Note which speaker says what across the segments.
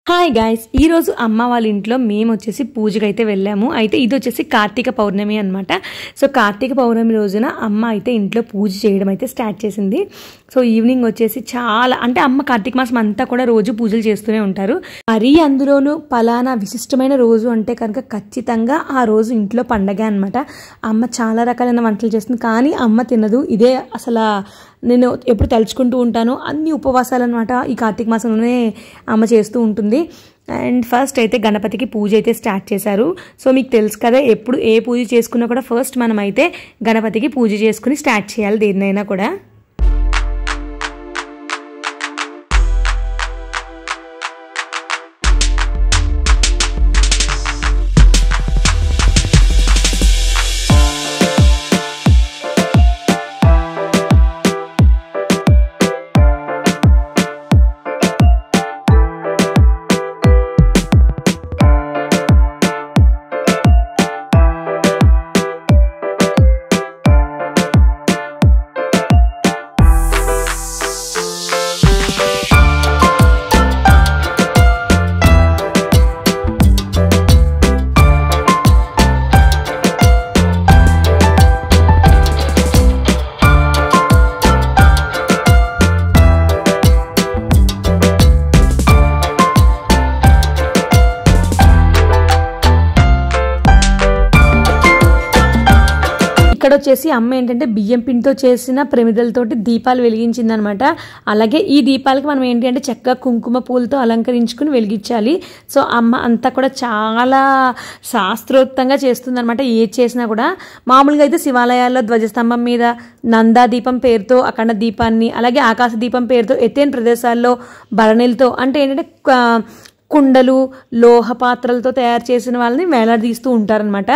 Speaker 1: Hi guys, ఈరోజు అమ్మ వాళ్ళ ఇంట్లో మేము వచ్చేసి పూజకి అయితే వెళ్ళాము. అయితే ఇది వచ్చేసి కార్తీక పౌర్ణమి అనమాట. సో కార్తీక పౌర్ణమి రోజున అమ్మ అయితే ఇంట్లో పూజ చేయడం అయితే స్టార్ట్ చేసింది. సో ఈవినింగ్ వచ్చేసి చాలా అంటే అమ్మ కార్తీక మాసం అంతా కూడా రోజు పూజలు చేస్తూనే ఉంటారు. మరీ అందులోనూ పలానా విశిష్టమైన రోజు అంటే కనుక ఖచ్చితంగా ఆ రోజు ఇంట్లో పండగ అనమాట. అమ్మ చాలా రకాలైన వంటలు చేస్తుంది, కానీ అమ్మ తినదు. ఇదే అసలు నేను ఎప్పుడు తలుచుకుంటూ ఉంటాను. అన్ని ఉపవాసాలు అనమాట ఈ కార్తీక మాసంలోనే అమ్మ చేస్తూ ఉంటుంది. అండ్ ఫస్ట్ అయితే గణపతికి పూజ అయితే స్టార్ట్ చేశారు. సో మీకు తెలుసు కదా, ఎప్పుడు ఏ పూజ చేసుకున్నా కూడా ఫస్ట్ మనం అయితే గణపతికి పూజ చేసుకుని స్టార్ట్ చేయాలి దేన్నైనా కూడా. ఇక్కడ వచ్చేసి అమ్మ ఏంటంటే బియ్యం పిండితో చేసిన ప్రమిదలతోటి దీపాలు వెలిగించింది అనమాట. అలాగే ఈ దీపాలకి మనం ఏంటి అంటే చక్కగా కుంకుమ పూలతో అలంకరించుకుని వెలిగించాలి. సో అమ్మ అంతా కూడా చాలా శాస్త్రోక్తంగా చేస్తుంది అనమాట. ఏది చేసినా కూడా మామూలుగా అయితే శివాలయాల్లో ధ్వజస్తంభం మీద నందా దీపం పేరుతో అఖండ దీపాన్ని, అలాగే ఆకాశ దీపం పేరుతో ఎత్తైన ప్రదేశాల్లో భరణిలతో అంటే ఏంటంటే కుండలు లోహ పాత్రలతో తయారు చేసిన వాళ్ళని వేలాడదీస్తూ ఉంటారనమాట.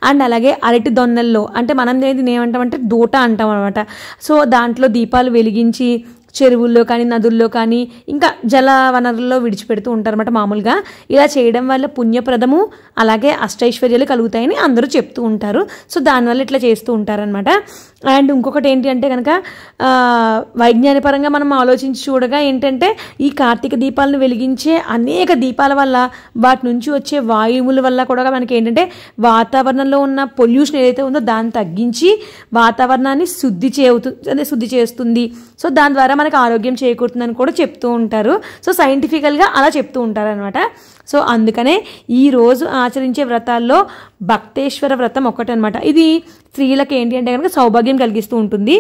Speaker 1: అండ్ అలాగే అరటి దొన్నల్లో అంటే మనం ఏమంటామంటే దూట అంటాం అనమాట. సో దాంట్లో దీపాలు వెలిగించి చెరువుల్లో కానీ నదుల్లో కానీ ఇంకా జల వనరుల్లో విడిచిపెడుతూ ఉంటారన్నమాట. మామూలుగా ఇలా చేయడం వల్ల పుణ్యప్రదము అలాగే అష్టైశ్వర్యాలు కలుగుతాయని అందరూ చెప్తూ ఉంటారు. సో దానివల్ల ఇట్లా చేస్తూ ఉంటారనమాట. అండ్ ఇంకొకటి ఏంటి అంటే కనుక వైజ్ఞానికపరంగా మనం ఆలోచించి చూడగా ఏంటంటే ఈ కార్తీక దీపాలను వెలిగించే అనేక దీపాల వల్ల వాటి నుంచి వచ్చే వాయువుల వల్ల కూడా మనకి ఏంటంటే వాతావరణంలో ఉన్న పొల్యూషన్ ఏదైతే ఉందో దాన్ని తగ్గించి వాతావరణాన్ని శుద్ధి చేస్తుంది. సో దాని ద్వారా మనకు ఆరోగ్యం చేకూరుతుందని కూడా చెప్తూ ఉంటారు. సో సైంటిఫికల్గా అలా చెప్తూ ఉంటారు అనమాట. సో అందుకనే ఈరోజు ఆచరించే వ్రతాల్లో భక్తేశ్వర వ్రతం ఒకటనమాట. ఇది స్త్రీలకు ఏంటి అంటే కనుక సౌభాగ్యం కలిగిస్తూ ఉంటుంది.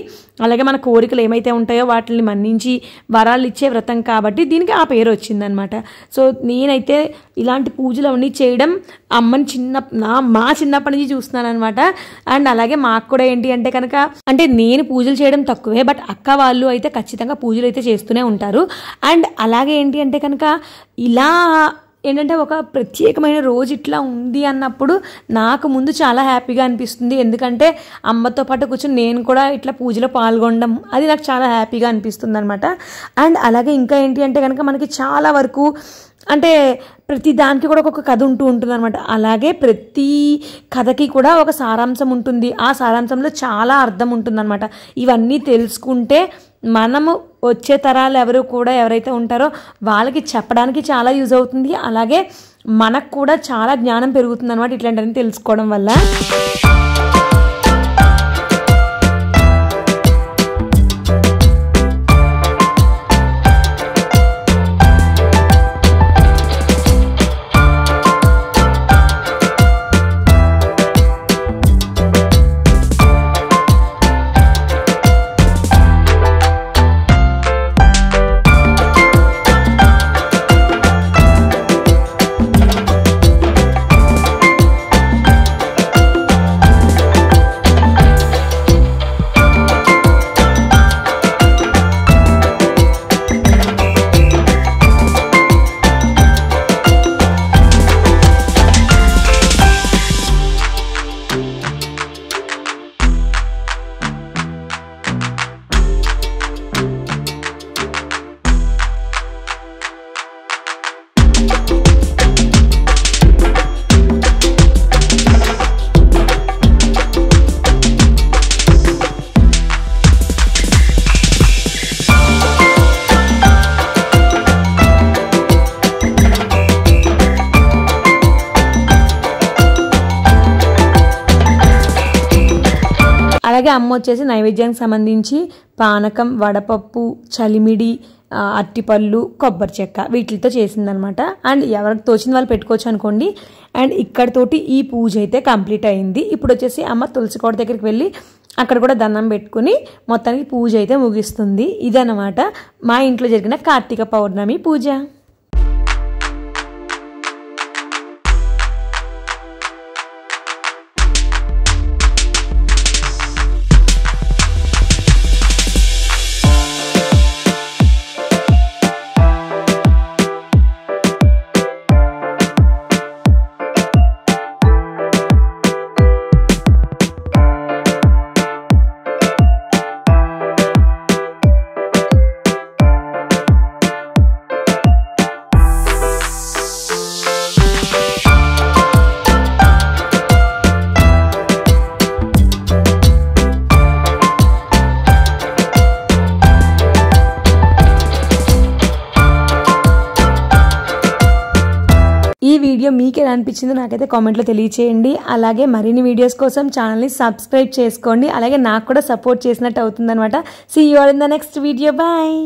Speaker 1: అలాగే మన కోరికలు ఏమైతే ఉంటాయో వాటిని మన్నించి వరాలు ఇచ్చే వ్రతం కాబట్టి దీనికి ఆ పేరు వచ్చిందనమాట. సో నేనైతే ఇలాంటి పూజలు అవన్నీ చేయడం అమ్మని మా చిన్నప్పటి నుంచి చూస్తున్నాను అనమాట. అండ్ అలాగే మాకు కూడా ఏంటి అంటే కనుక అంటే నేను పూజలు చేయడం తక్కువే, బట్ అక్క వాళ్ళు అయితే ఖచ్చితంగా పూజలు అయితే చేస్తూనే ఉంటారు. అండ్ అలాగే ఏంటి అంటే కనుక ఇలా ఏంటంటే ఒక ప్రత్యేకమైన రోజు ఇట్లా ఉంది అన్నప్పుడు నాకు ముందు చాలా హ్యాపీగా అనిపిస్తుంది. ఎందుకంటే అమ్మతో పాటు కూర్చొని నేను కూడా ఇట్లా పూజలో పాల్గొనడం అది నాకు చాలా హ్యాపీగా అనిపిస్తుంది అనమాట. అండ్ అలాగే ఇంకా ఏంటి అంటే కనుక మనకి చాలా వరకు అంటే ప్రతి దానికి కూడా ఒక కథ ఉంటుంది అనమాట. అలాగే ప్రతి కథకి కూడా ఒక సారాంశం ఉంటుంది. ఆ సారాంశంలో చాలా అర్థం ఉంటుందన్నమాట. ఇవన్నీ తెలుసుకుంటే మనము వచ్చే తరాలు ఎవరైతే ఉంటారో వాళ్ళకి చెప్పడానికి చాలా యూజ్ అవుతుంది. అలాగే మనకు కూడా చాలా జ్ఞానం పెరుగుతుంది అనమాట ఇట్లాంటివన్నీ తెలుసుకోవడం వల్ల. అలాగే అమ్మ వచ్చేసి నైవేద్యానికి సంబంధించి పానకం, వడపప్పు, చలిమిడి, అరటిపళ్ళు, కొబ్బరి చెక్క వీటితో చేసిందనమాట. అండ్ ఎవరికి తోచిన వాళ్ళు పెట్టుకోవచ్చు అనుకోండి. అండ్ ఇక్కడతోటి ఈ పూజ అయితే కంప్లీట్ అయింది. ఇప్పుడు వచ్చేసి అమ్మ తులసి కోట దగ్గరికి వెళ్ళి అక్కడ కూడా దండం పెట్టుకుని మొత్తానికి పూజ అయితే ముగిస్తుంది. ఇదన్నమాట మా ఇంట్లో జరిగిన కార్తీక పౌర్ణమి పూజ. ఈ వీడియో మీకు ఎలా అనిపించిందో నాకైతే కామెంట్లో తెలియచేయండి. అలాగే మరిన్ని వీడియోస్ కోసం ఛానల్ని సబ్స్క్రైబ్ చేసుకోండి. అలాగే నాకు కూడా సపోర్ట్ చేసినట్టు అవుతుందన్నమాట. See you all in the next video. Bye.